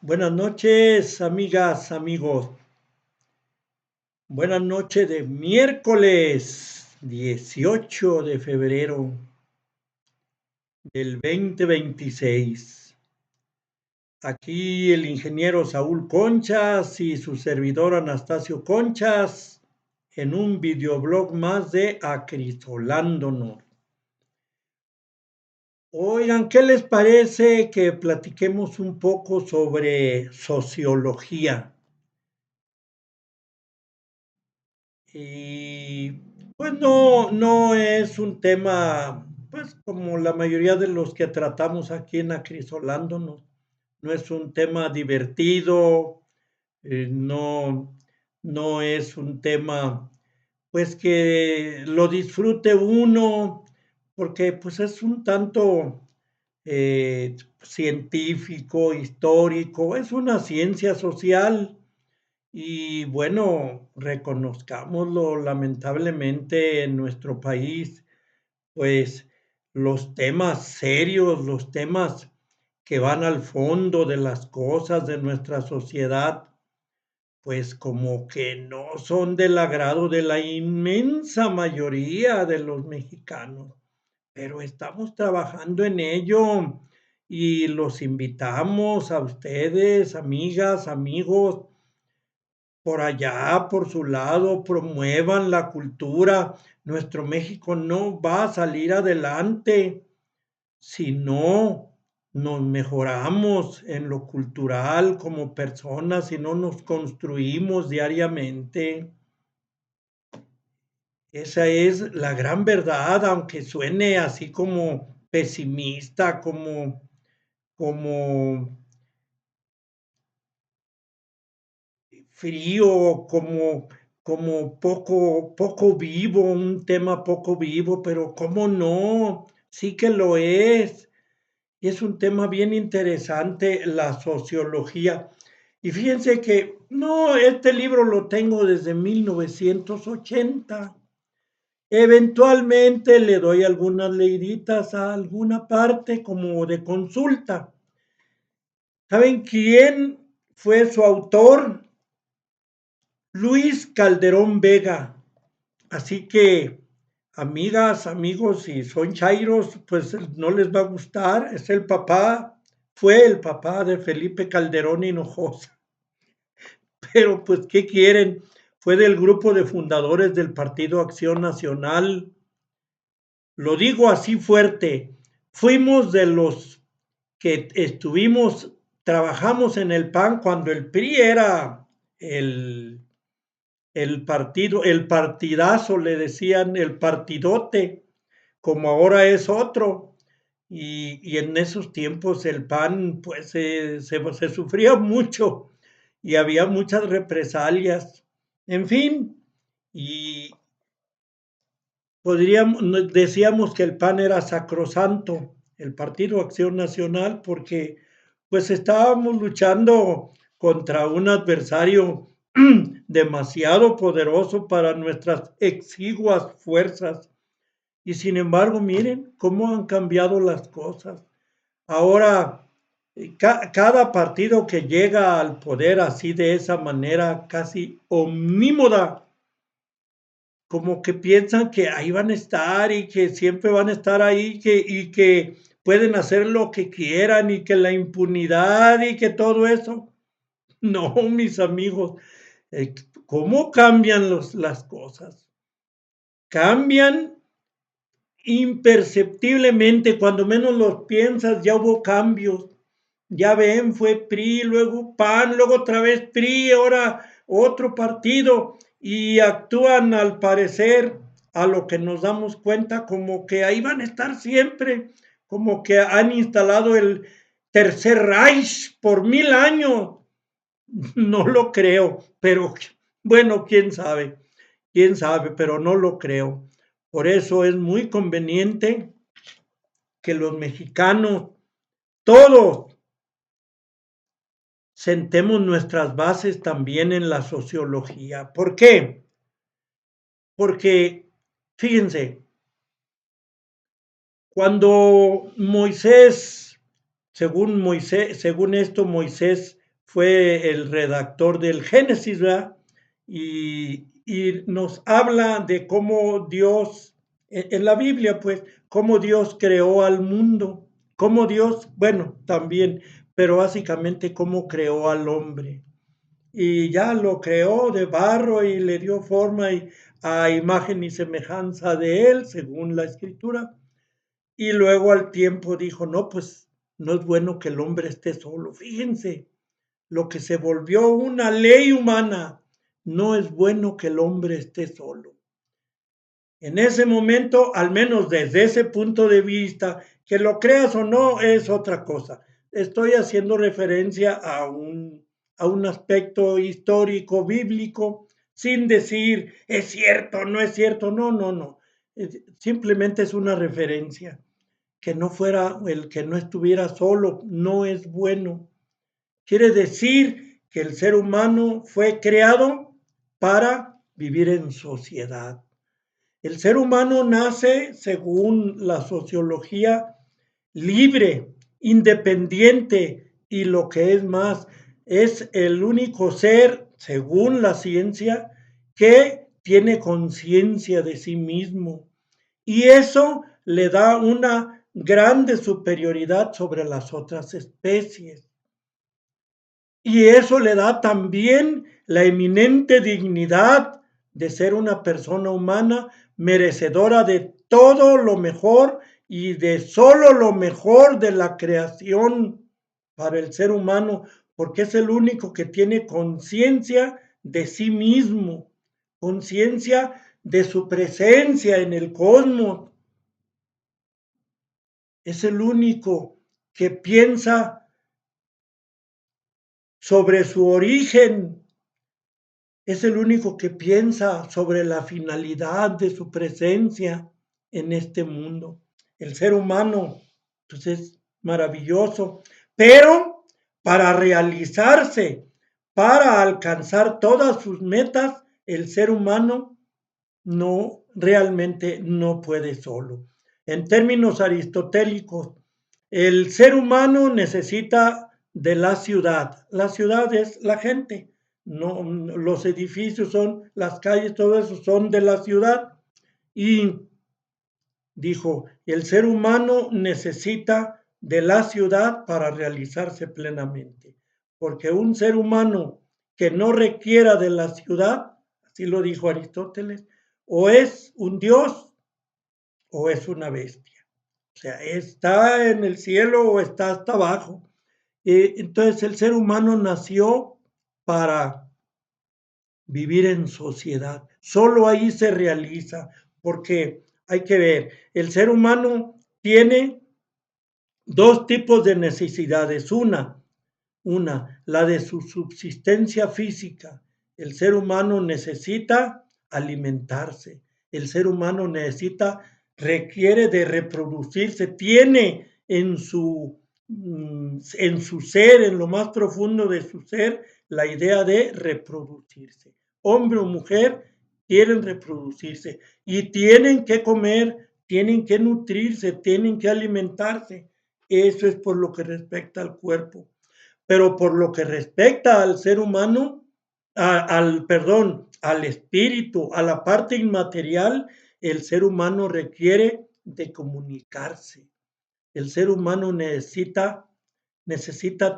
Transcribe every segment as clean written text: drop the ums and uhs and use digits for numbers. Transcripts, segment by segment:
Buenas noches, amigas, amigos. Buenas noches de miércoles 18 de febrero del 2026. Aquí el ingeniero Saúl Conchas y su servidor Anastasio Conchas en un videoblog más de Acrisolándonos. Oigan, ¿qué les parece que platiquemos un poco sobre sociología? Y pues no es un tema, pues como la mayoría de los que tratamos aquí en Acrisolándonos, no es un tema divertido, no es un tema pues que lo disfrute uno, porque pues es un tanto científico, histórico, es una ciencia social. Y bueno, reconozcámoslo, lamentablemente en nuestro país, pues los temas serios, los temas que van al fondo de las cosas de nuestra sociedad, pues como que no son del agrado de la inmensa mayoría de los mexicanos, pero estamos trabajando en ello y los invitamos a ustedes, amigas, amigos, por allá, por su lado, promuevan la cultura. Nuestro México no va a salir adelante si no nos mejoramos en lo cultural como personas, si no nos construimos diariamente. Esa es la gran verdad, aunque suene así como pesimista, como frío, como poco vivo, un tema poco vivo, pero ¿cómo no? Sí que lo es. Y es un tema bien interesante, la sociología. Y fíjense que, no, este libro lo tengo desde 1980. Eventualmente le doy algunas leiditas a alguna parte como de consulta. ¿Saben quién fue su autor? Luis Calderón Vega. Así que, amigas, amigos, si son chairos, pues no les va a gustar. Es el papá, fue el papá de Felipe Calderón Hinojosa. Pero, pues, ¿qué quieren? Fue del grupo de fundadores del Partido Acción Nacional. Lo digo así fuerte. Fuimos de los que estuvimos, trabajamos en el PAN cuando el PRI era el partido, el partidazo, le decían el partidote, como ahora es otro. Y en esos tiempos el PAN pues se sufría mucho y había muchas represalias. En fin, y decíamos que el PAN era sacrosanto, el Partido Acción Nacional, porque pues estábamos luchando contra un adversario demasiado poderoso para nuestras exiguas fuerzas. Y sin embargo, miren cómo han cambiado las cosas. Ahora, cada partido que llega al poder así de esa manera casi omnímoda, como que piensan que ahí van a estar y que siempre van a estar ahí y que pueden hacer lo que quieran y que la impunidad y que todo eso. No, mis amigos, eh, ¿cómo cambian las cosas? Cambian imperceptiblemente, cuando menos los piensas, ya hubo cambios. Ya ven, fue PRI, luego PAN, luego otra vez PRI, ahora otro partido, y actúan al parecer, a lo que nos damos cuenta, como que ahí van a estar siempre, como que han instalado el Tercer Reich por 1000 años. No lo creo, pero bueno, quién sabe, pero no lo creo. Por eso es muy conveniente que los mexicanos, todos, sentemos nuestras bases también en la sociología. ¿Por qué? Porque, fíjense, cuando Moisés, según esto, Moisés fue el redactor del Génesis, ¿verdad? Y nos habla de cómo Dios, en la Biblia, pues, cómo Dios creó al mundo, cómo Dios, bueno, también, pero básicamente cómo creó al hombre. Y ya lo creó de barro y le dio forma a imagen y semejanza de él, según la escritura. Y luego al tiempo dijo, no, pues no es bueno que el hombre esté solo. Fíjense, lo que se volvió una ley humana, no es bueno que el hombre esté solo. En ese momento, al menos desde ese punto de vista, que lo creas o no es otra cosa. Estoy haciendo referencia a un aspecto histórico, bíblico, sin decir es cierto, no es cierto, no, no, no. Simplemente es una referencia. Que no fuera el que no estuviera solo, no es bueno. Quiere decir que el ser humano fue creado para vivir en sociedad. El ser humano nace, según la sociología, libre, independiente y lo que es más, es el único ser, según la ciencia, que tiene conciencia de sí mismo. Y eso le da una grande superioridad sobre las otras especies. Y eso le da también la eminente dignidad de ser una persona humana merecedora de todo lo mejor y de solo lo mejor de la creación para el ser humano, porque es el único que tiene conciencia de sí mismo, conciencia de su presencia en el cosmos. Es el único que piensa sobre su origen, es el único que piensa sobre la finalidad de su presencia en este mundo. El ser humano, pues es maravilloso, pero para realizarse, para alcanzar todas sus metas, el ser humano no realmente no puede solo. En términos aristotélicos, el ser humano necesita de la ciudad. La ciudad es la gente. No, los edificios son, las calles, todo eso son de la ciudad. Y dijo, el ser humano necesita de la ciudad para realizarse plenamente. Porque un ser humano que no requiera de la ciudad, así lo dijo Aristóteles, o es un dios o es una bestia. O sea, está en el cielo o está hasta abajo. Entonces el ser humano nació para vivir en sociedad. Solo ahí se realiza, porque hay que ver, el ser humano tiene dos tipos de necesidades. Una, la de su subsistencia física. El ser humano necesita alimentarse. El ser humano requiere de reproducirse. Tiene en su ser, en lo más profundo de su ser, la idea de reproducirse. Hombre o mujer quieren reproducirse y tienen que comer, tienen que nutrirse, tienen que alimentarse. Eso es por lo que respecta al cuerpo. Pero por lo que respecta al ser humano, al espíritu, a la parte inmaterial, el ser humano requiere de comunicarse. El ser humano necesita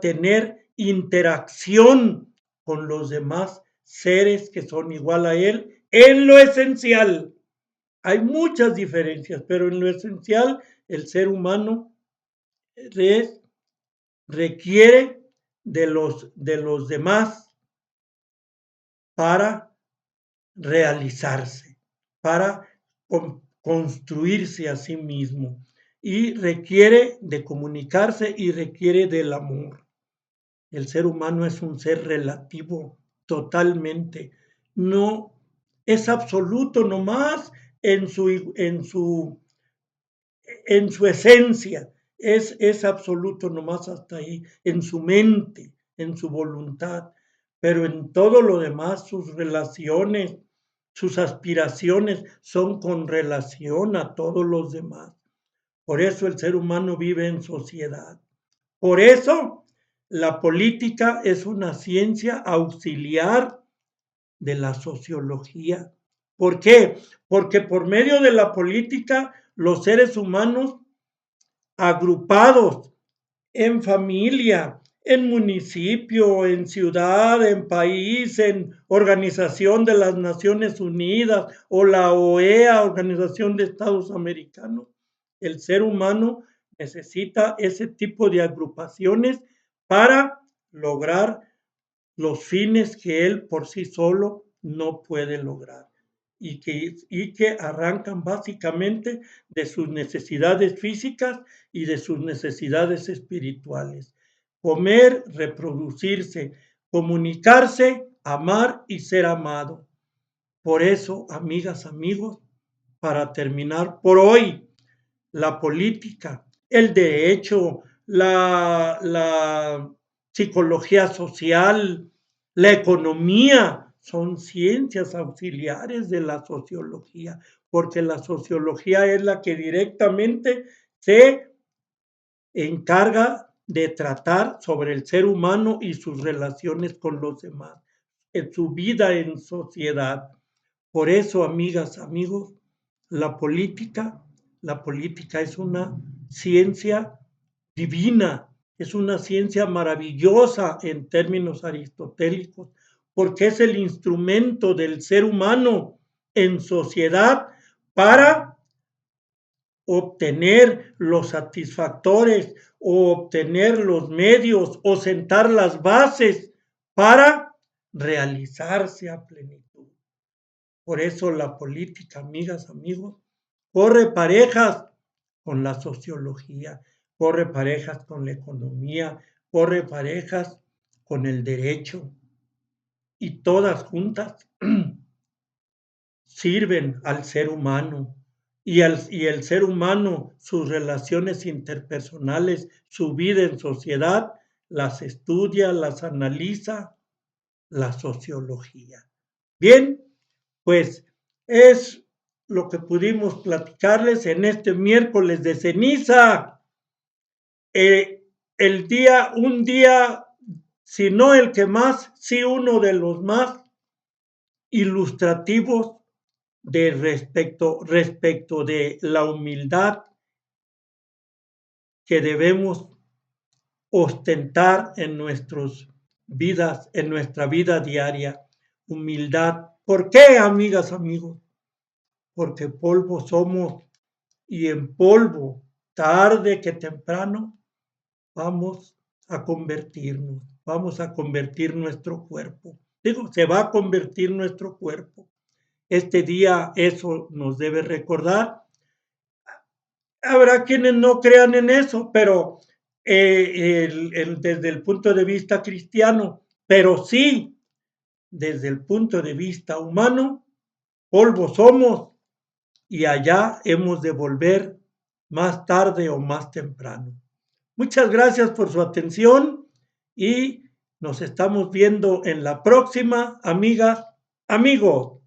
tener interacción con los demás seres que son igual a él en lo esencial. Hay muchas diferencias, pero en lo esencial el ser humano requiere de los demás para realizarse, para construirse a sí mismo y requiere de comunicarse y requiere del amor. El ser humano es un ser relativo totalmente, no es absoluto nomás en su esencia, es absoluto nomás hasta ahí, en su mente, en su voluntad, pero en todo lo demás, sus relaciones, sus aspiraciones son con relación a todos los demás. Por eso el ser humano vive en sociedad. Por eso La política es una ciencia auxiliar de la sociología. ¿Por qué? Porque por medio de la política los seres humanos agrupados en familia, en municipio, en ciudad, en país, en Organización de las Naciones Unidas o la OEA, Organización de Estados Americanos. El ser humano necesita ese tipo de agrupaciones para lograr los fines que él por sí solo no puede lograr y que arrancan básicamente de sus necesidades físicas y de sus necesidades espirituales. Comer, reproducirse, comunicarse, amar y ser amado. Por eso, amigas, amigos, para terminar por hoy, la política, el derecho, la psicología social, la economía, son ciencias auxiliares de la sociología, porque la sociología es la que directamente se encarga de tratar sobre el ser humano y sus relaciones con los demás, en su vida en sociedad. Por eso, amigas, amigos, la política, la política es una ciencia divina, es una ciencia maravillosa en términos aristotélicos, porque es el instrumento del ser humano en sociedad para obtener los satisfactores o obtener los medios o sentar las bases para realizarse a plenitud. Por eso la política, amigas, amigos, corre parejas con la sociología, corre parejas con la economía, corre parejas con el derecho y todas juntas sirven al ser humano y el ser humano, sus relaciones interpersonales, su vida en sociedad, las estudia, las analiza la sociología. Bien, pues es lo que pudimos platicarles en este miércoles de ceniza. Un día, si no el que más, sí uno de los más ilustrativos respecto de la humildad que debemos ostentar en nuestras vidas, en nuestra vida diaria. Humildad. ¿Por qué, amigas, amigos? Porque polvo somos y en polvo, tarde que temprano, vamos vamos a convertir nuestro cuerpo. Digo, se va a convertir nuestro cuerpo. Este día eso nos debe recordar. Habrá quienes no crean en eso, pero desde el punto de vista cristiano, pero sí desde el punto de vista humano, polvo somos y allá hemos de volver más tarde o más temprano. Muchas gracias por su atención y nos estamos viendo en la próxima, amigas, amigos.